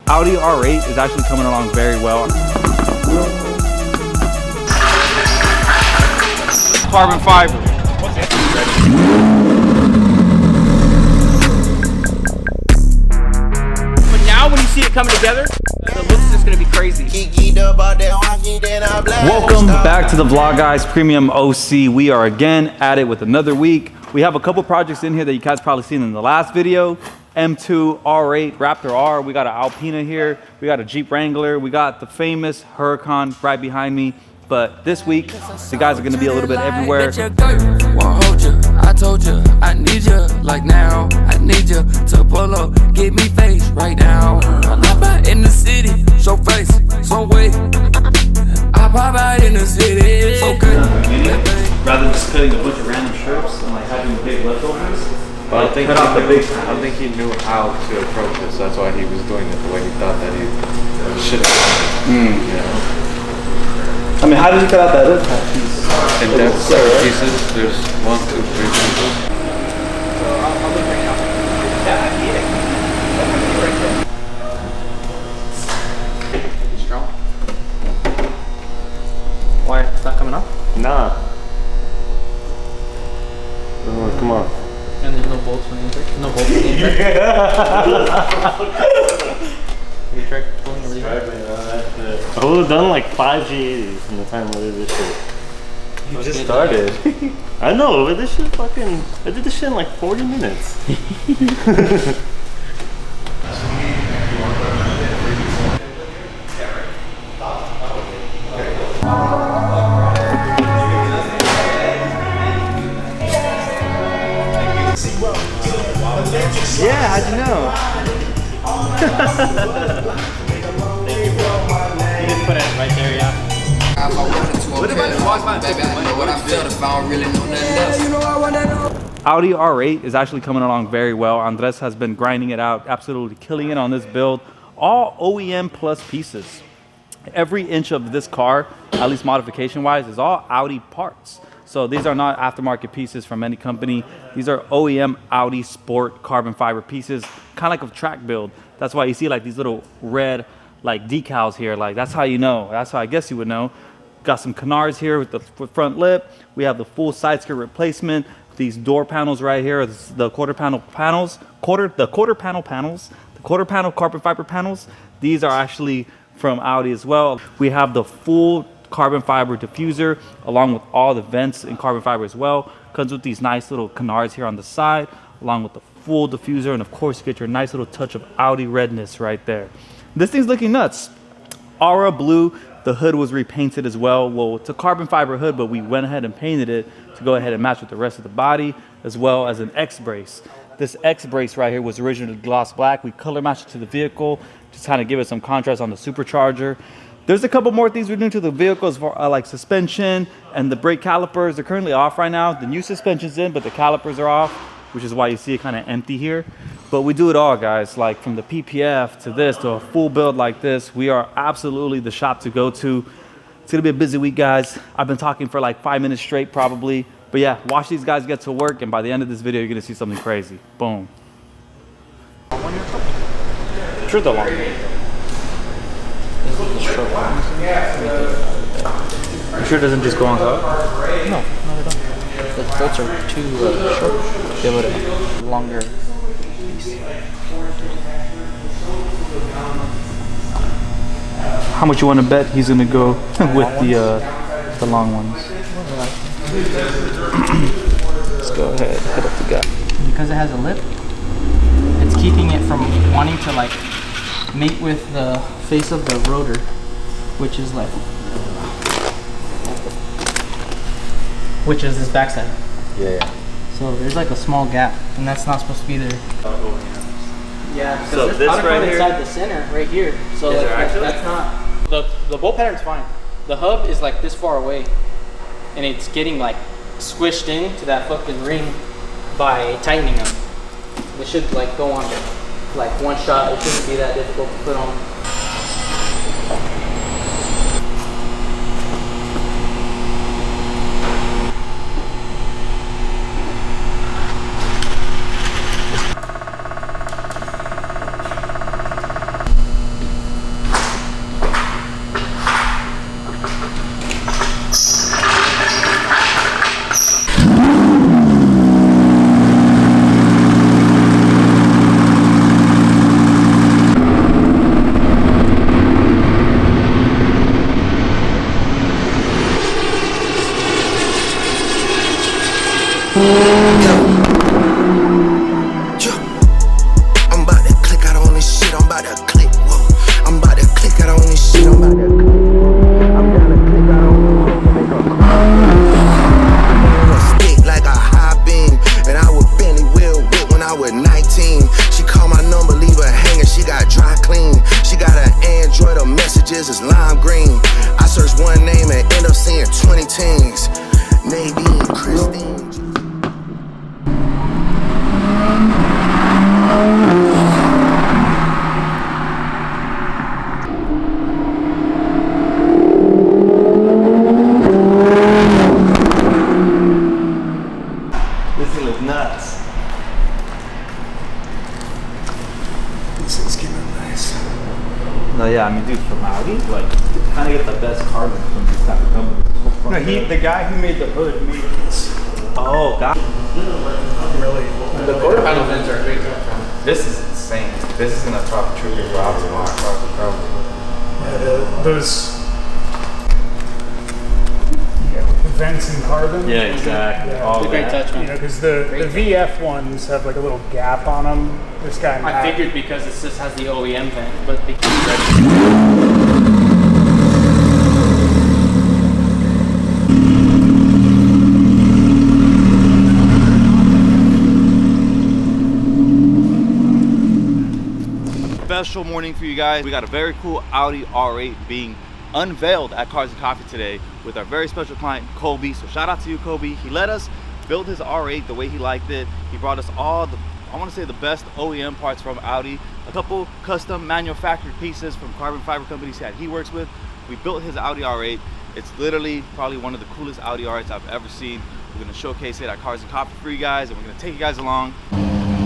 Audi R8 is actually coming along very well. Carbon fiber. But now when you see it coming together, the look's just gonna be crazy. Welcome back to the Vlog Guys Premium OC. We are again at it with another week. We have a couple projects in here that you guys probably seen in the last video. M2, R8, Raptor R, we got an Alpina here, we got a Jeep Wrangler, we got the famous Huracan right behind me. But this week, the guys are gonna be a little bit everywhere. I told you, I need you like now. I need you to pull up, give me face right now. I'm out in the city, show face, some way. I pop out in the city, so good. Rather than just cutting a bunch of random strips and like having big leftovers. But I think he knew how to approach this. That's why he was doing it the way he thought that he should have done it. You know? I mean, how did you cut out that other piece? In depth pieces, there's 1, 2, 3 pieces. I'll look right now. Yeah, strong. Why? It's not coming up? Nah. Oh, come on. And there's no bolts on the inside? No bolts on the inside? You tried pulling everything out? I would have done like 5 G80s in the time I did this shit. You just started. I know, but this shit fucking... I did this shit in like 40 minutes. Yeah, how'd you know? You just put it right there, yeah. What if I just walk by and baby, I know what I feel if I don't really know nothing else. Audi R8 is actually coming along very well. Andres has been grinding it out, absolutely killing it on this build. All OEM plus pieces. Every inch of this car, at least modification wise, is all Audi parts. So these are not aftermarket pieces from any company. These are OEM Audi Sport carbon fiber pieces, kind of like a track build. That's why you see like these little red like decals here. Like that's how you know. That's how I guess you would know. Got some canards here with the front lip. We have the full side skirt replacement. These door panels right here, the quarter panel carbon fiber panels. These are actually from Audi as well. We have the full carbon fiber diffuser along with all the vents in carbon fiber as well. Comes with these nice little canards here on the side along with the full diffuser, and of course you get your nice little touch of Audi redness right there. This thing's looking nuts. Aura blue, the hood was repainted as well. Well, it's a carbon fiber hood, but we went ahead and painted it to go ahead and match with the rest of the body, as well as an X brace. This X brace right here was originally gloss black. We color matched it to the vehicle to kind of give it some contrast on the supercharger. There's a couple more things we're doing to the vehicle as far like suspension and the brake calipers. They're currently off right now. The new suspension's in, but the calipers are off, which is why you see it kind of empty here. But we do it all, guys, like from the PPF to this to a full build like this. We are absolutely the shop to go to. It's gonna be a busy week, guys. I've been talking for like 5 minutes straight probably. But yeah, watch these guys get to work, and by the end of this video, you're gonna see something crazy. Boom. Sure, the long one. You sure it doesn't just go on top? No, no, they don't. The bolts are too short to be able to longer piece. How much you want to bet he's gonna go with the long ones? Let's go ahead, hit up the guy. Because it has a lip, it's keeping it from wanting to like mate with the face of the rotor, which is like, which is this backside. Yeah. So there's like a small gap, and that's not supposed to be there. Yeah, So this right here, inside the center, right here. So like, that's not. The bolt pattern's fine. The hub is like this far away, and it's getting like squished into that fucking ring by tightening them. It should like go on like one shot. It shouldn't be that difficult to put on. No, yeah, I mean, dude, from Audi, like, you kind of get the best carbon from these type of companies. No, the guy who made the hood made this. Oh, God. Really? The quarter panel vents are great. This is insane. This is gonna top trooper drops in my car. Those vents in carbon. Yeah, exactly. Yeah. All It's a great that. touch, man. You know, because the VF ones have like a little gap on them. This guy. I figured because it just has the OEM vent, but they Special morning for you guys. We got a very cool Audi R8 being unveiled at Cars and Coffee today with our very special client, Colby. So shout out to you, Colby. He let us build his R8 the way he liked it. He brought us all the, I want to say, the best OEM parts from Audi, a couple custom manufactured pieces from carbon fiber companies that he works with. We built his Audi R8. It's literally probably one of the coolest Audi R8s I've ever seen. We're going to showcase it at Cars and Coffee for you guys, and we're going to take you guys along.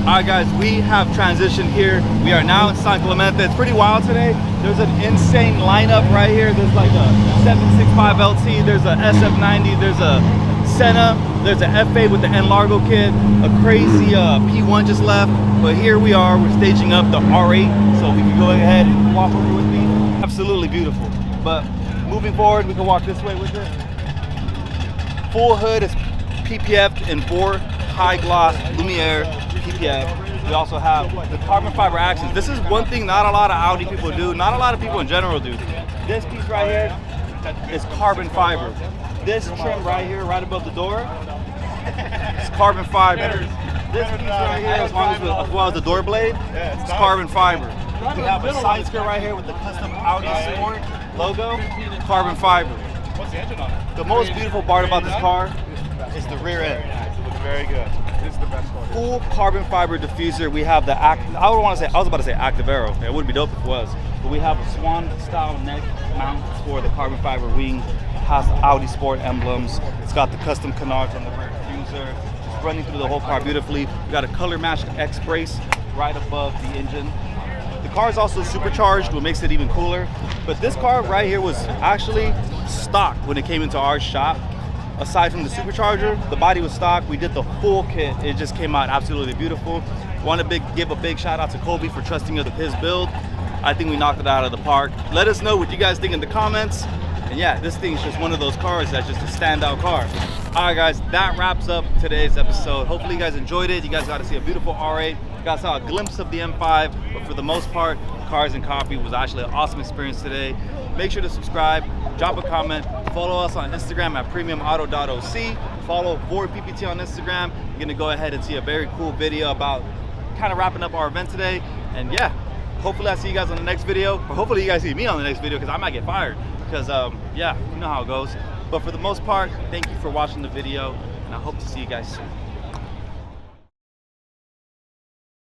Alright guys, we have transitioned here. We are now in San Clemente. It's pretty wild today. There's an insane lineup right here. There's like a 765 LT, there's a SF90, there's a Senna, there's an F8 with the N Largo kit, a crazy P1 just left. But here we are, we're staging up the R8. So we can go ahead and walk over with me. Absolutely beautiful. But moving forward, we can walk this way with it. Full hood is PPF'd in 4 high gloss Lumiere PPF. We also have the carbon fiber axles. This is one thing not a lot of Audi people do, not a lot of people in general do. This piece right here is carbon fiber. This trim right here, right above the door, is carbon fiber. This piece right here, as well as the door blade, is carbon fiber. We have a side skirt right here with the custom Audi Sport logo, carbon fiber. What's the engine on it? The most beautiful part about this car is the rear end. It looks very good. This is the best one. Full carbon fiber diffuser. We have the I was about to say active aero. It would be dope if it was. But we have a swan style neck mount for the carbon fiber wing. It has the Audi Sport emblems. It's got the custom canards on the rear diffuser. It's running through the whole car beautifully. We got a color matched X brace right above the engine. The car is also supercharged, what makes it even cooler. But this car right here was actually stock when it came into our shop. Aside from the supercharger, the body was stock. We did the full kit. It just came out absolutely beautiful. Want to give a big shout out to Colby for trusting us with his build. I think we knocked it out of the park. Let us know what you guys think in the comments. And yeah, this thing's just one of those cars that's just a standout car. All right, guys, that wraps up today's episode. Hopefully you guys enjoyed it. You guys got to see a beautiful R8. You guys saw a glimpse of the M5, but for the most part, Cars and Coffee was actually an awesome experience today. Make sure to subscribe, drop a comment, follow us on Instagram at premiumauto.oc, follow VorPPT on Instagram. You're gonna go ahead and see a very cool video about kind of wrapping up our event today. And yeah, hopefully I see you guys on the next video, or hopefully you guys see me on the next video, because I might get fired, because yeah, you know how it goes. But for the most part, thank you for watching the video, and I hope to see you guys soon.